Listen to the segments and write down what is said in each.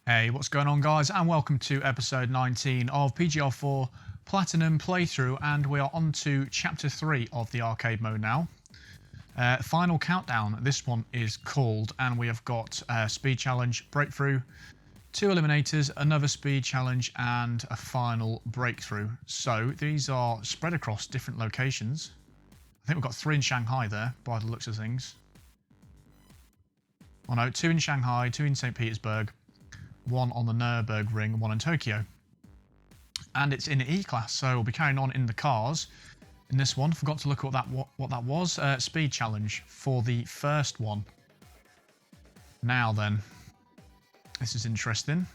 Hey, what's going on, guys, and welcome to episode 19 of PGR4 Platinum Playthrough, and we are on to chapter 3 of the arcade mode now. Final countdown, this one is called, and we have got a speed challenge, breakthrough, 2 eliminators, another speed challenge, and a final breakthrough. So these are spread across different locations. I think we've got 3 in Shanghai there, by the looks of things. Oh no, 2 in Shanghai, 2 in St. Petersburg, 1 on the Nürburgring, 1 in Tokyo. And it's in E-class, so we'll be carrying on in the cars. In this one, forgot to look at what that was. Speed challenge for the first one. Now then, this is interesting.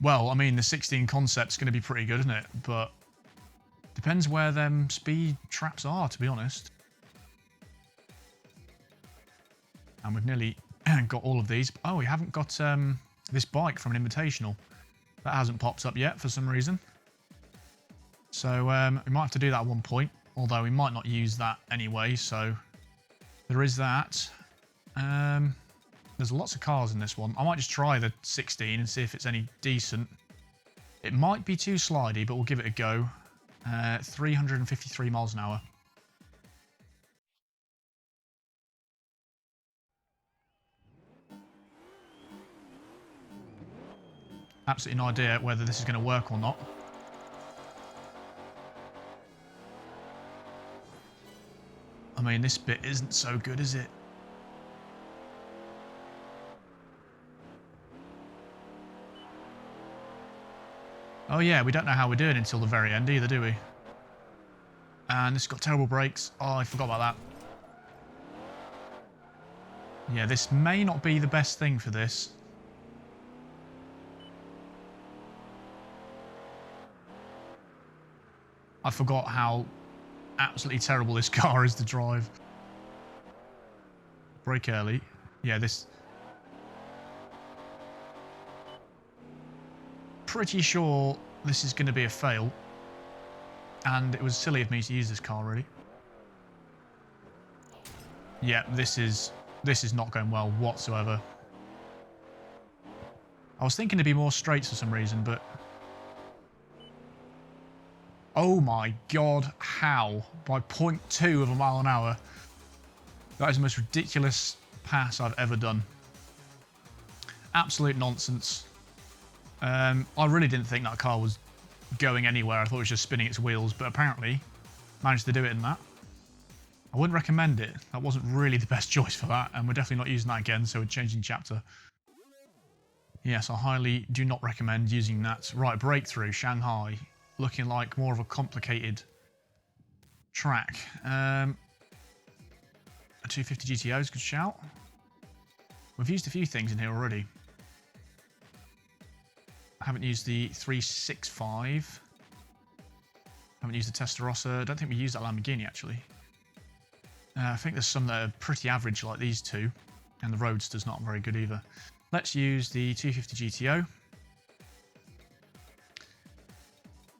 Well, I mean, the 16 concept's going to be pretty good, isn't it? But depends where them speed traps are, to be honest. And we've nearly got all of these. Oh, we haven't got this bike from an invitational. That hasn't popped up yet for some reason. So we might have to do that at one point, although we might not use that anyway, so there is that. There's lots of cars in this one. I might just try the 16 and see if it's any decent. It might be too slidey, but we'll give it a go. 353 miles an hour. Absolutely no idea whether this is going to work or not. I mean, this bit isn't so good, is it? Oh yeah, we don't know how we're doing until the very end either, do we? And this has got terrible brakes. Oh, I forgot about that. Yeah, this may not be the best thing for this. I forgot how absolutely terrible this car is to drive. Brake early. Yeah, this... Pretty sure this is going to be a fail. And it was silly of me to use this car, really. Yeah, this is not going well whatsoever. I was thinking it'd be more straights for some reason, but... Oh my god, how? By 0.2 of a mile an hour. That is the most ridiculous pass I've ever done. Absolute nonsense. I really didn't think that car was going anywhere. I thought it was just spinning its wheels, but apparently managed to do it in that. I wouldn't recommend it. That wasn't really the best choice for that, and we're definitely not using that again, so we're changing chapter. Yes, I highly do not recommend using that. Right, breakthrough, Shanghai. Looking like more of a complicated track. A 250 GTO is a good shout. We've used a few things in here already. I haven't used the 365. Haven't used the Testarossa. I don't think we used that Lamborghini, actually. I think there's some that are pretty average, like these two. And the Roadster's not very good either. Let's use the 250 GTO.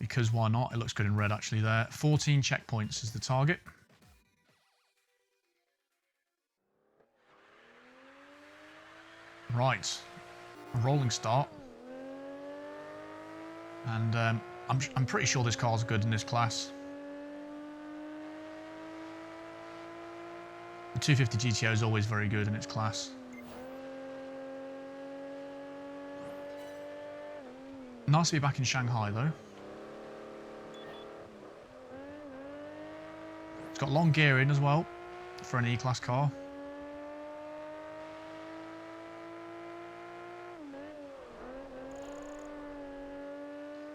Because why not? It looks good in red actually there. 14 checkpoints is the target. Right. A rolling start. And I'm pretty sure this car's good in this class. The 250 GTO is always very good in its class. Nice to be back in Shanghai though. It's got long gearing as well for an E-class car.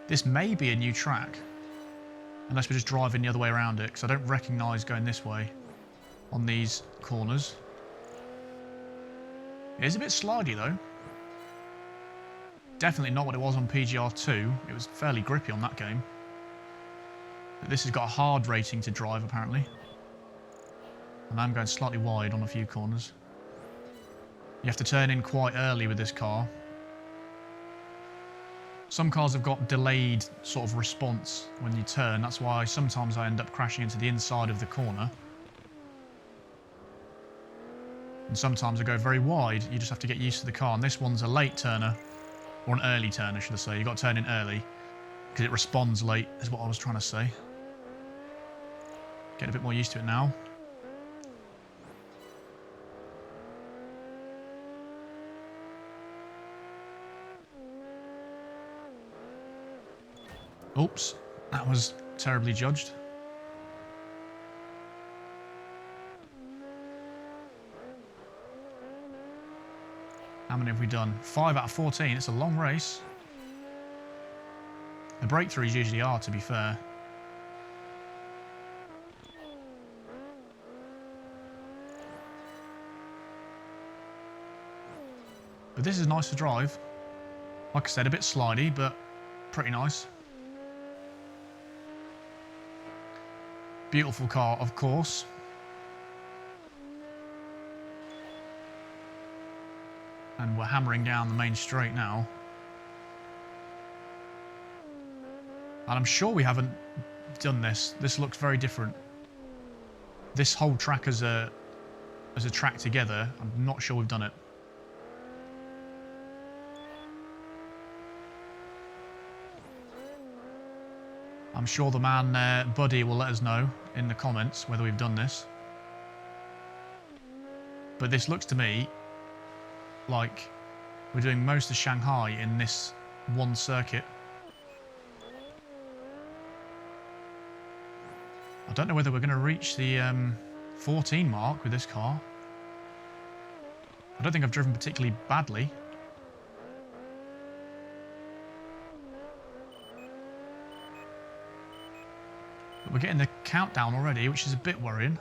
This may be a new track, unless we're just driving the other way around it, because I don't recognise going this way on these corners. It is a bit slidey though. Definitely not what it was on PGR2. It was fairly grippy on that game. But this has got a hard rating to drive apparently. And I'm going slightly wide on a few corners. You have to turn in quite early with this car. Some cars have got delayed sort of response when you turn. That's why sometimes I end up crashing into the inside of the corner. And sometimes I go very wide. You just have to get used to the car. And this one's a late turner, or an early turner, should I say. You've got to turn in early because it responds late, is what I was trying to say. Getting a bit more used to it now. Oops, that was terribly judged. How many have we done? 5 out of 14. It's a long race. The breakthroughs usually are, to be fair. But this is nice to drive. Like I said, a bit slidey, but pretty nice. Beautiful car, of course. And we're hammering down the main straight now. And I'm sure we haven't done this. This looks very different. This whole track as a track together, I'm not sure we've done it. I'm sure the man, Buddy, will let us know in the comments whether we've done this. But this looks to me like we're doing most of Shanghai in this one circuit. I don't know whether we're going to reach the 14 mark with this car. I don't think I've driven particularly badly. But we're getting the countdown already, which is a bit worrying.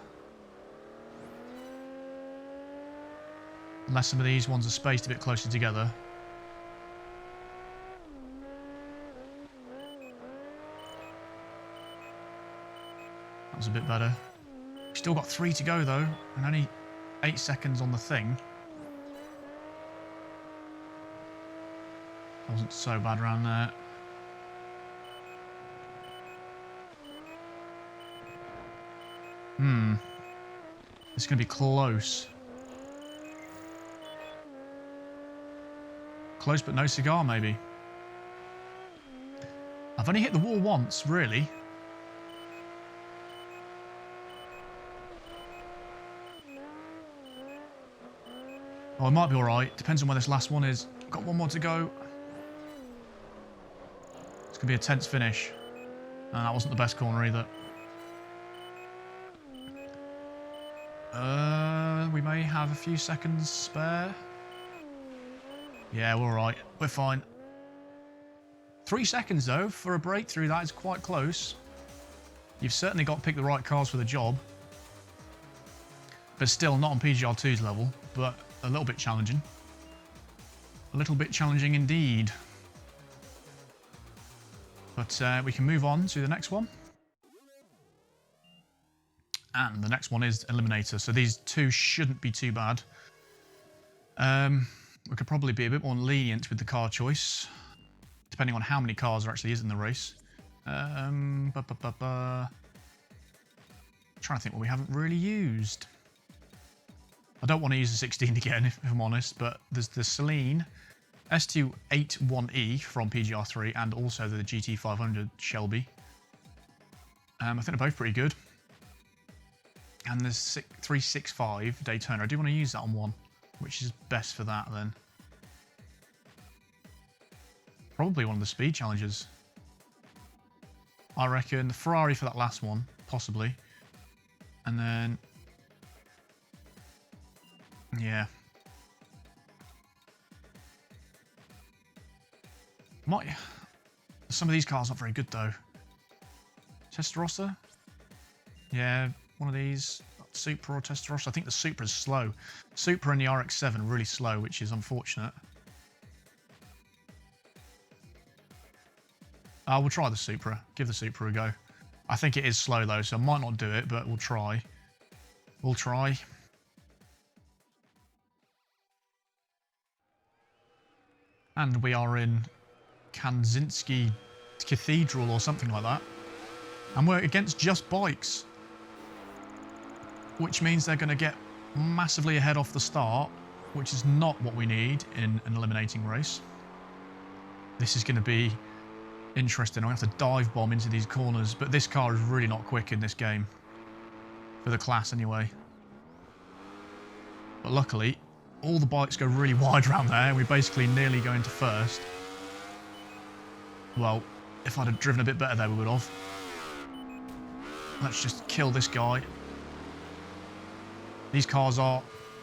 Unless some of these ones are spaced a bit closer together. That was a bit better. Still got 3 to go though, and only 8 seconds on the thing. That wasn't so bad around there. It's going to be close. Close but no cigar, maybe. I've only hit the wall once, really. Oh, it might be alright. Depends on where this last one is. I've got one more to go. It's going to be a tense finish. And that wasn't the best corner either. We may have a few seconds spare. Yeah, we're alright. We're fine. 3 seconds, though, for a breakthrough. That is quite close. You've certainly got to pick the right cars for the job. But still, not on PGR2's level, but a little bit challenging. A little bit challenging indeed. But we can move on to the next one. And the next one is Eliminator. So these two shouldn't be too bad. We could probably be a bit more lenient with the car choice, depending on how many cars there actually is in the race. Trying to think what we haven't really used. I don't want to use the 16 again, if I'm honest, but there's the Celine S281E from PGR3 and also the GT500 Shelby. I think they're both pretty good. And there's 365 Daytona. I do want to use that on one, which is best for that then. Probably one of the speed challenges. I reckon the Ferrari for that last one, possibly. And then, yeah. Some of these cars not very good though. Testarossa? Yeah, one of these. Supra or Testarossa. I think the Supra is slow. Supra and the RX-7 are really slow, which is unfortunate. We'll try the Supra. Give the Supra a go. I think it is slow though, so I might not do it, but we'll try. We'll try. And we are in Kanzinski Cathedral or something like that. And we're against just bikes. Which means they're going to get massively ahead off the start, which is not what we need in an eliminating race. This is going to be interesting. I have to dive bomb into these corners, but this car is really not quick in this game. For the class, anyway. But luckily, all the bikes go really wide around there, and we basically nearly go into first. Well, if I'd have driven a bit better there, we would have. Let's just kill this guy. These cars are,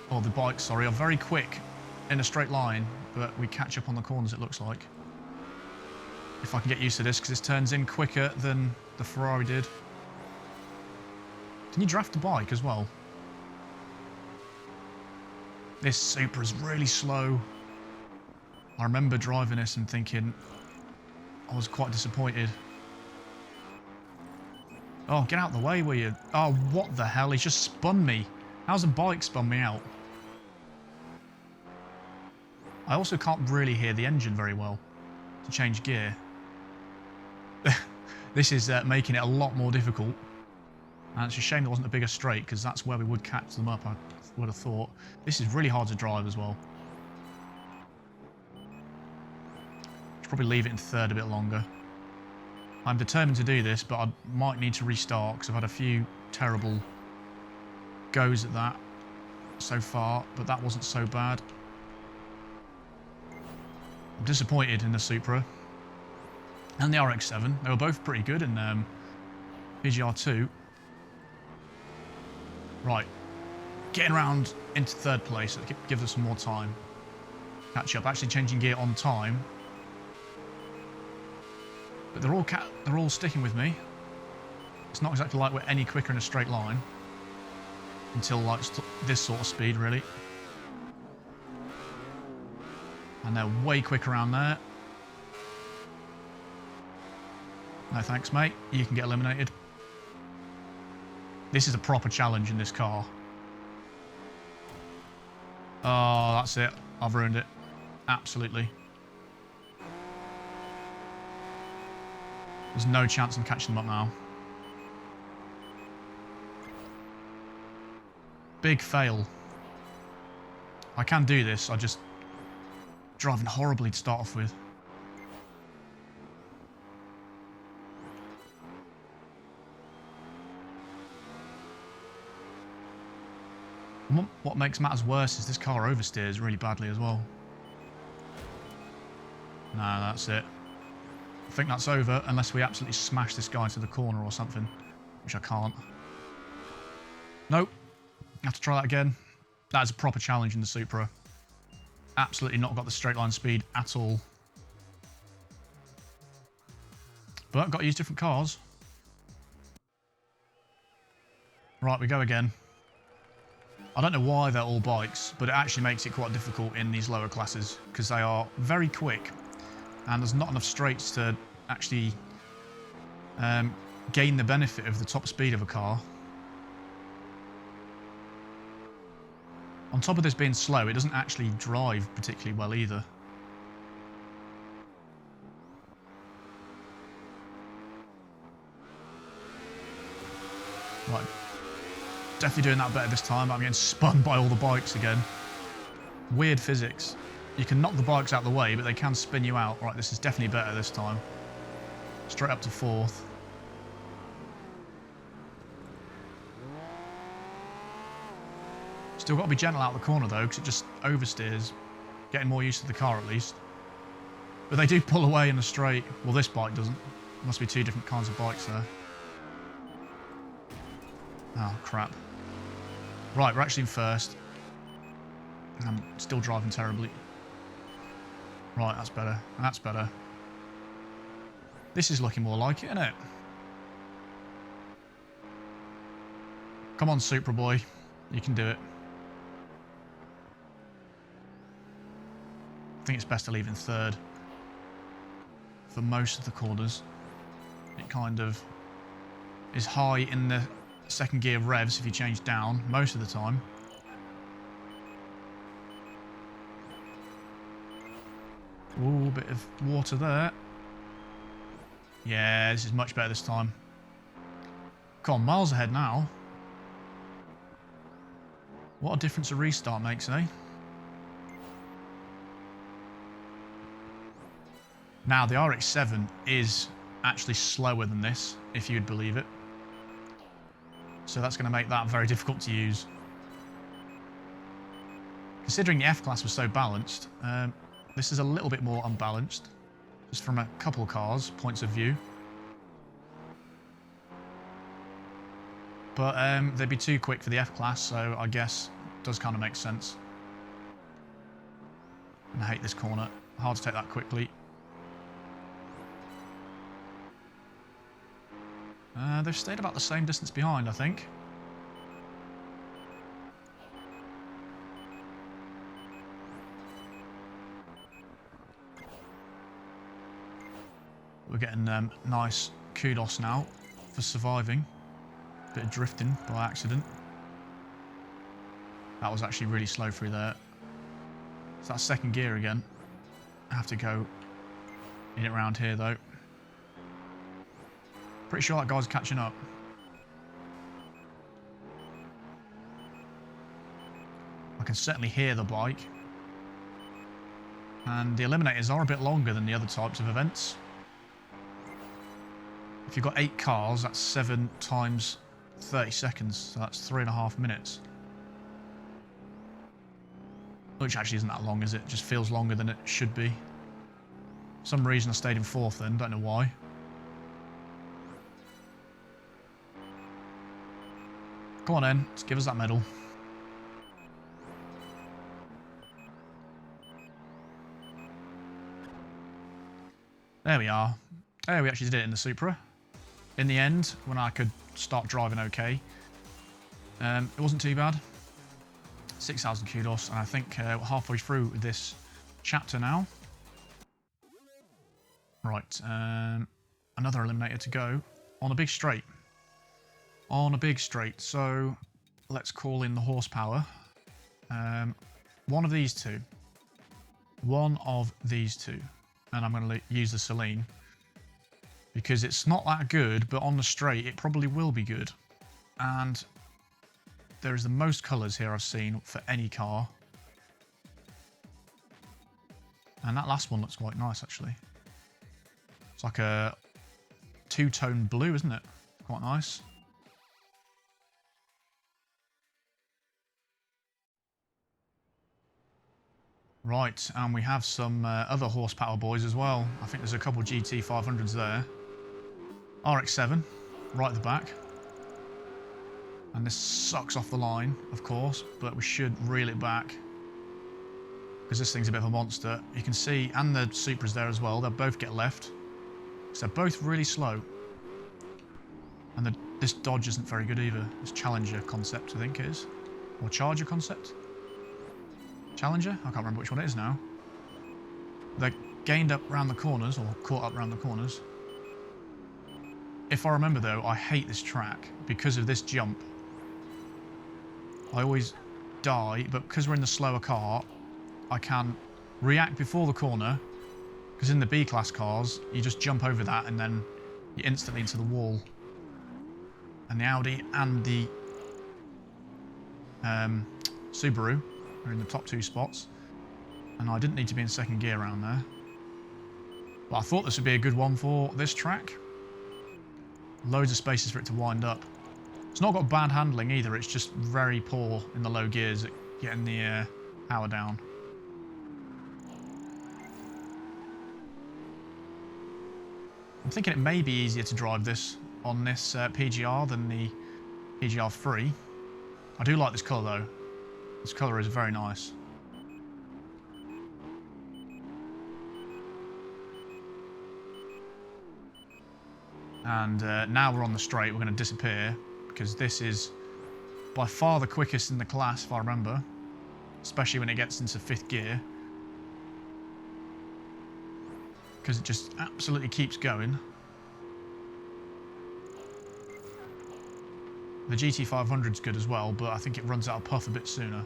or the bikes, sorry, are very quick in a straight line, but we catch up on the corners, it looks like. If I can get used to this, because this turns in quicker than the Ferrari did. Can you draft the bike as well? This Supra is really slow. I remember driving this and thinking I was quite disappointed. Oh, get out of the way, will you? Oh, what the hell? He's just spun me. How's a bike spun me out? I also can't really hear the engine very well to change gear. This is making it a lot more difficult. And it's a shame there wasn't a bigger straight, because that's where we would catch them up, I would have thought. This is really hard to drive as well. Should probably leave it in third a bit longer. I'm determined to do this, but I might need to restart, because I've had a few terrible goes at that so far, but that wasn't so bad. I'm disappointed in the Supra and the RX-7. They were both pretty good in PGR2. Right, getting around into third place. That gives us some more time. Catch up. Actually changing gear on time. But they're all sticking with me. It's not exactly like we're any quicker in a straight line. Until like this sort of speed, really. And they're way quick around there. No thanks, mate. You can get eliminated. This is a proper challenge in this car. Oh, that's it. I've ruined it. Absolutely. There's no chance I'm catching them up now. Big fail. I can do this, I just driving horribly to start off with. What makes matters worse is this car oversteers really badly as well. No, that's it. I think that's over unless we absolutely smash this guy into the corner or something, which I can't. Nope. Have to try that again. That is a proper challenge in the Supra. Absolutely not got the straight line speed at all. But got to use different cars. Right, we go again. I don't know why they're all bikes, but it actually makes it quite difficult in these lower classes because they are very quick and there's not enough straights to actually gain the benefit of the top speed of a car. On top of this being slow, it doesn't actually drive particularly well either. Right. Definitely doing that better this time. I'm getting spun by all the bikes again. Weird physics. You can knock the bikes out of the way, but they can spin you out. Right, this is definitely better this time. Straight up to fourth. Still got to be gentle out of the corner though, because it just oversteers. Getting more used to the car at least. But they do pull away in the straight. Well, this bike doesn't. Must be two different kinds of bikes there. Oh, crap. Right, we're actually in first. I'm still driving terribly. Right, that's better. That's better. This is looking more like it, isn't it? Come on, Supra boy. You can do it. I think it's best to leave in third. For most of the corners. It kind of is high in the second gear revs if you change down most of the time. Ooh, bit of water there. Yeah, this is much better this time. Come on, miles ahead now. What a difference a restart makes, eh? Now, the RX-7 is actually slower than this, if you'd believe it. So that's going to make that very difficult to use. Considering the F-Class was so balanced, this is a little bit more unbalanced, just from a couple of cars' points of view. But they'd be too quick for the F-Class, so I guess it does kind of make sense. And I hate this corner. Hard to take that quickly. They've stayed about the same distance behind, I think. We're getting nice kudos now for surviving. Bit of drifting by accident. That was actually really slow through there. So that's second gear again. I have to go in it around here though. Pretty sure that guy's catching up. I can certainly hear the bike. And the Eliminators are a bit longer than the other types of events. If you've got 8 cars, that's 7 times 30 seconds, so that's 3.5 minutes. Which actually isn't that long, is it? It just feels longer than it should be. For some reason I stayed in 4th then, don't know why. Come on in, let's give us that medal. There we are. There, we actually did it in the Supra. In the end, when I could start driving okay. It wasn't too bad. 6,000 kudos, and I think we're halfway through this chapter now. Right, another Eliminator to go on a big straight. On a big straight, so let's call in the horsepower. One of these two. One of these two. And I'm going to use the Celine. Because it's not that good, but on the straight it probably will be good. And there is the most colours here I've seen for any car. And that last one looks quite nice actually. It's like a two-tone blue, isn't it? Quite nice. Right, and we have some other horsepower boys as well. I think there's a couple GT500s there. RX-7, right at the back. And this sucks off the line, of course, but we should reel it back. Because this thing's a bit of a monster. You can see, and the Supra's there as well, they'll both get left. So they're both really slow. And this Dodge isn't very good either. This Challenger concept, I think it is. Or Charger concept. Challenger? I can't remember which one it is now. They're gained up round the corners, or caught up round the corners. If I remember though, I hate this track because of this jump. I always die, but because we're in the slower car, I can react before the corner. Because in the B-class cars, you just jump over that and then you're instantly into the wall. And the Audi and the Subaru are in the top 2 spots. And I didn't need to be in second gear around there. But I thought this would be a good one for this track. Loads of spaces for it to wind up. It's not got bad handling either, it's just very poor in the low gears at getting the power down. I'm thinking it may be easier to drive this on this PGR than the PGR3. I do like this colour though. This colour is very nice. And now we're on the straight, we're going to disappear because this is by far the quickest in the class, if I remember, especially when it gets into 5th gear, because it just absolutely keeps going. The GT500 is good as well, but I think it runs out of puff a bit sooner.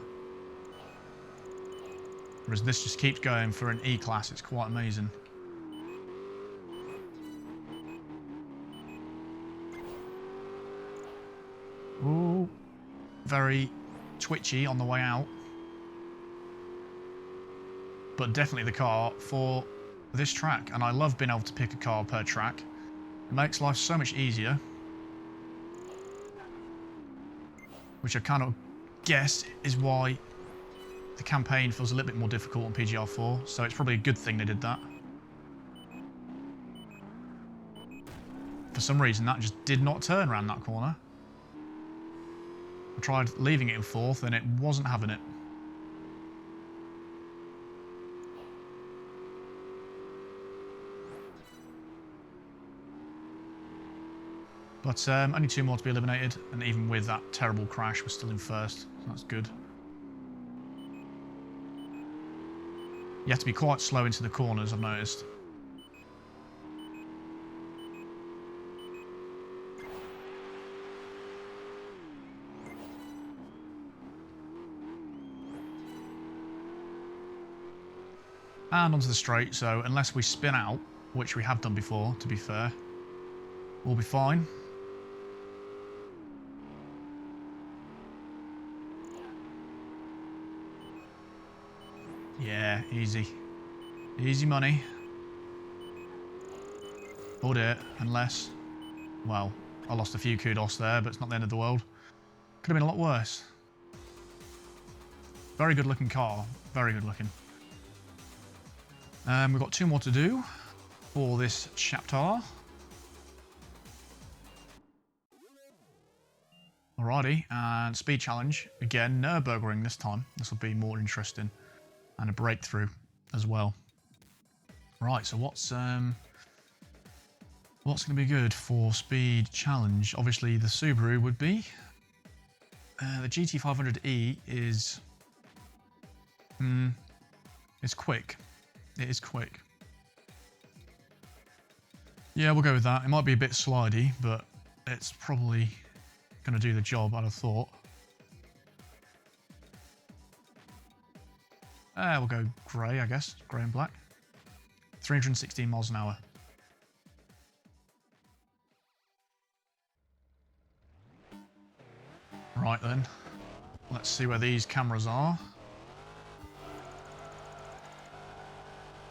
Whereas this just keeps going for an E-class, it's quite amazing. Ooh, very twitchy on the way out. But definitely the car for this track. And I love being able to pick a car per track. It makes life so much easier. Which I kind of guess is why the campaign feels a little bit more difficult on PGR4. So it's probably a good thing they did that. For some reason, that just did not turn around that corner. I tried leaving it in fourth and it wasn't having it. But only 2 more to be eliminated, and even with that terrible crash, we're still in first, so that's good. You have to be quite slow into the corners, I've noticed. And onto the straight, so unless we spin out, which we have done before, to be fair, we'll be fine. Yeah, easy. Easy money. Or it, unless... Well, I lost a few kudos there, but it's not the end of the world. Could have been a lot worse. Very good looking car. Very good looking. We've got 2 more to do for this chapter. Alrighty, and speed challenge. Again, Nürburgring this time. This will be more interesting. And a breakthrough as well. Right, so what's going to be good for speed challenge? Obviously, the Subaru would be. The GT500E is... it's quick. It is quick. Yeah, we'll go with that. It might be a bit slidey, but it's probably going to do the job, I'd have thought. We'll go grey, I guess. Grey and black. 316 miles an hour. Right then. Let's see where these cameras are.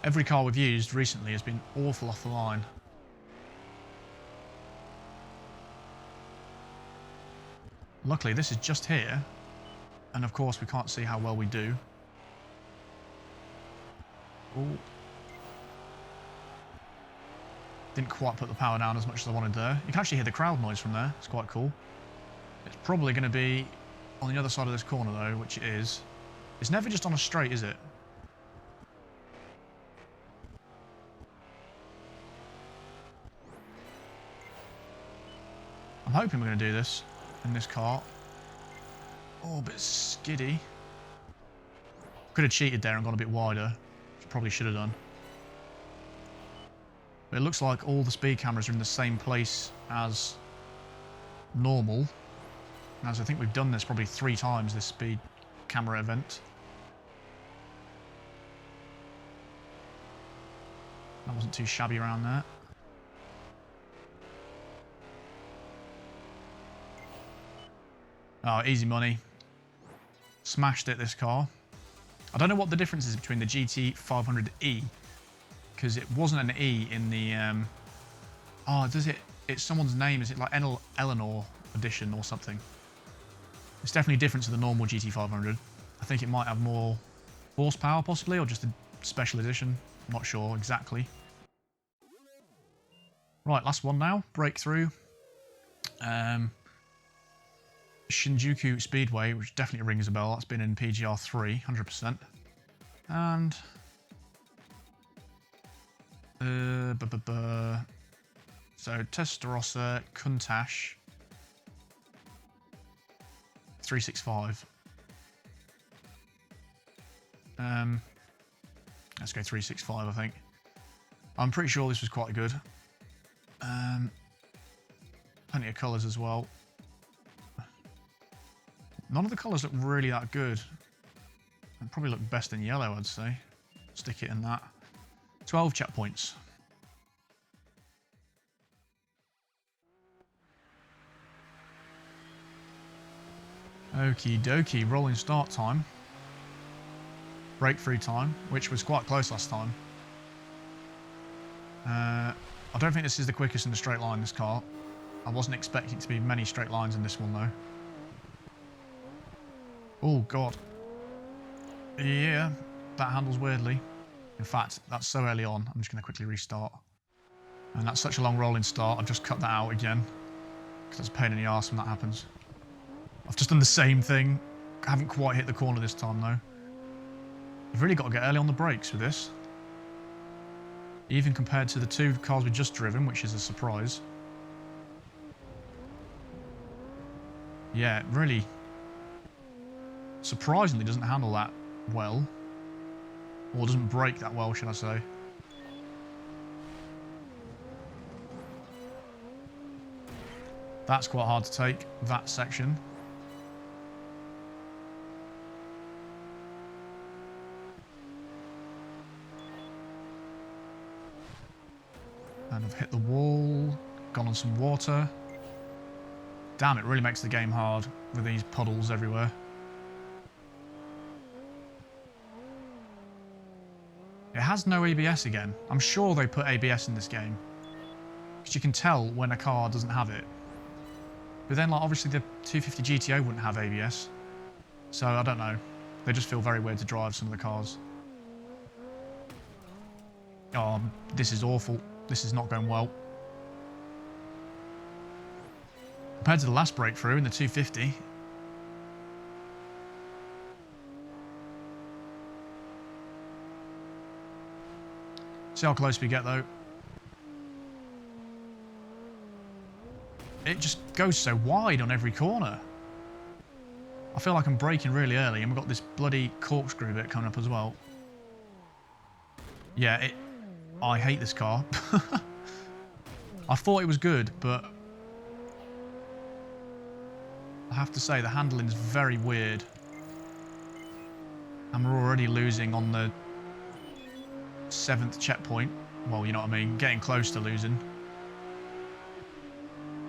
Every car we've used recently has been awful off the line. Luckily, this is just here. And of course, we can't see how well we do. Ooh. Didn't quite put the power down as much as I wanted there. You can actually hear the crowd noise from there. It's quite cool. It's probably going to be on the other side of this corner though, which it is. It's never just on a straight, is it? I'm hoping we're going to do this in this car. Oh, a bit skiddy. Could have cheated there and gone a bit wider. Probably should have done. But it looks like all the speed cameras are in the same place as normal. As I think we've done this probably 3 times, this speed camera event. That wasn't too shabby around there. Oh, easy money. Smashed it, this car. I don't know what the difference is between the GT500E, because it wasn't an E in the... Oh, does it... It's someone's name. Is it like Eleanor edition or something? It's definitely different to the normal GT500. I think it might have more horsepower, possibly, or just a special edition. I'm not sure exactly. Right, last one now. Breakthrough. Shinjuku Speedway, which definitely rings a bell. That's been in PGR3, 100%. And... So, Testarossa, Countach, 365. Let's go 365, I think. I'm pretty sure this was quite good. Plenty of colours as well. None of the colours look really that good. They probably look best in yellow, I'd say. Stick it in that. 12 checkpoints. Okie dokie, rolling start time. Breakthrough time, which was quite close last time. I don't think this is the quickest in the straight line, this car. I wasn't expecting it to be many straight lines in this one, though. Oh, God. Yeah, that handles weirdly. In fact, that's so early on, I'm just going to quickly restart. And that's such a long rolling start, I've just cut that out again. Because that's a pain in the arse when that happens. I've just done the same thing. I haven't quite hit the corner this time, though. You've really got to get early on the brakes with this. Even compared to the two cars we've just driven, which is a surprise. Yeah, it really, surprisingly doesn't handle that well. Or doesn't brake that well, should I say. That's quite hard to take, that section. And I've hit the wall, gone on some water. Damn, it really makes the game hard with these puddles everywhere. It has no ABS again. I'm sure they put ABS in this game. Because you can tell when a car doesn't have it. But then, like, obviously the 250 GTO wouldn't have ABS. So, I don't know. They just feel very weird to drive, some of the cars. Oh, this is awful. This is not going well. Compared to the last breakthrough in the 250. See how close we get, though. It just goes so wide on every corner. I feel like I'm braking really early, and we've got this bloody corkscrew bit coming up as well. Yeah, I hate this car. I thought it was good, but I have to say the handling's very weird. And we're already losing on the 7th checkpoint. Well, you know what I mean, getting close to losing.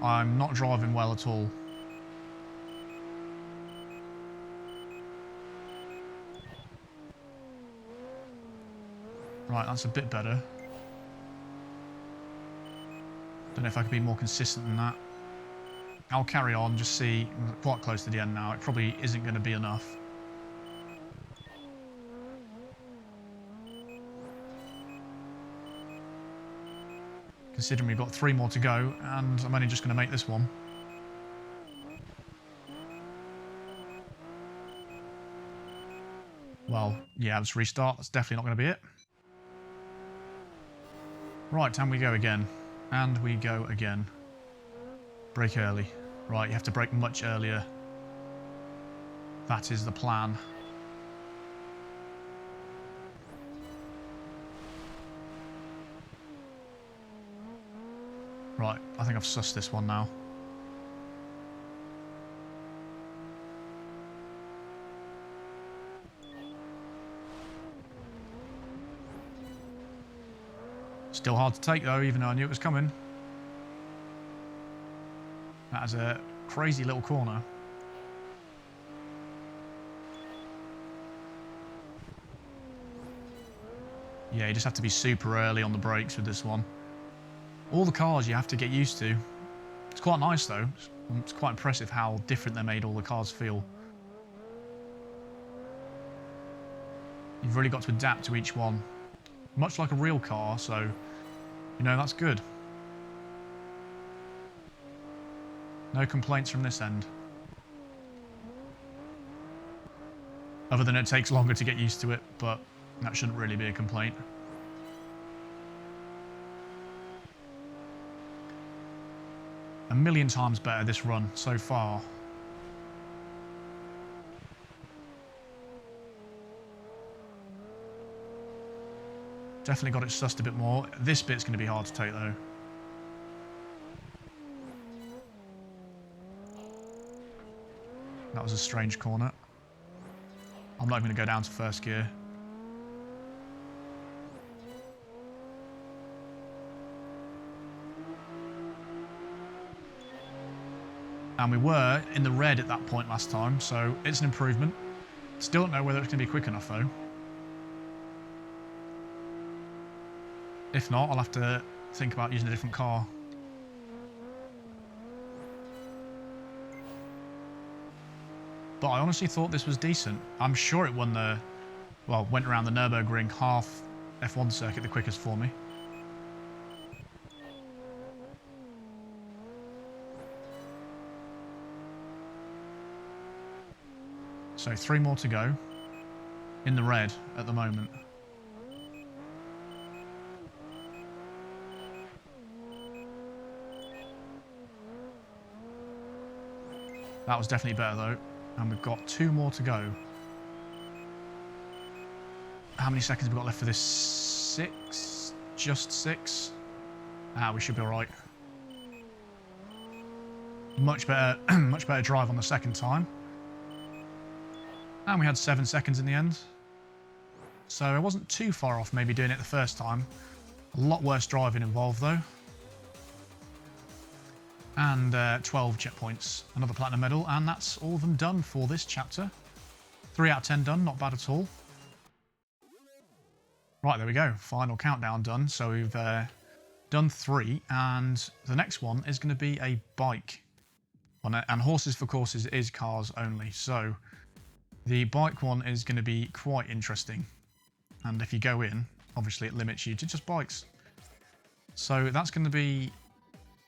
I'm not driving well at all. Right, that's a bit better. Don't know if I could be more consistent than that. I'll carry on, just see. I'm quite close to the end now. It probably isn't going to be enough. Considering we've got 3 more to go, and I'm only just going to make this one. Well, yeah, let's restart. That's definitely not going to be it. Right, and we go again. And we go again. Brake early. Right, you have to brake much earlier. That is the plan. Right, I think I've sussed this one now. Still hard to take though, even though I knew it was coming. That is a crazy little corner. Yeah, you just have to be super early on the brakes with this one. All the cars you have to get used to. It's quite nice though. It's quite impressive how different they made all the cars feel. You've really got to adapt to each one. Much like a real car, so, you know, that's good. No complaints from this end. Other than it takes longer to get used to it, but that shouldn't really be a complaint. A million times better this run so far. Definitely got it sussed a bit more. This bit's going to be hard to take though. That was a strange corner. I'm not even going to go down to first gear. And we were in the red at that point last time, so it's an improvement. Still don't know whether it's going to be quick enough though. If not, I'll have to think about using a different car. But I honestly thought this was decent. I'm sure it went around the Nürburgring half F1 circuit the quickest for me. So 3 more to go. In the red at the moment. That was definitely better though. And we've got 2 more to go. How many seconds have we got left for this? 6? Just 6? We should be alright. Much better, much better drive on the second time. And we had 7 seconds in the end. So I wasn't too far off maybe doing it the first time. A lot worse driving involved though. And 12 checkpoints, another platinum medal, and that's all of them done for this chapter. 3 out of 10 done, not bad at all. Right, there we go, final countdown done. So we've done 3, and the next one is going to be a bike. And horses for courses is cars only, so the bike one is going to be quite interesting. And if you go in, obviously it limits you to just bikes. So that's going to be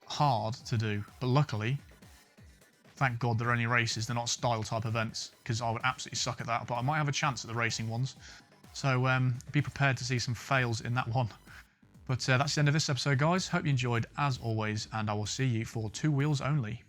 hard to do, but luckily, thank God they're only races, they're not style type events, because I would absolutely suck at that, but I might have a chance at the racing ones. So be prepared to see some fails in that one. But that's the end of this episode, guys. Hope you enjoyed as always, and I will see you for 2 wheels only.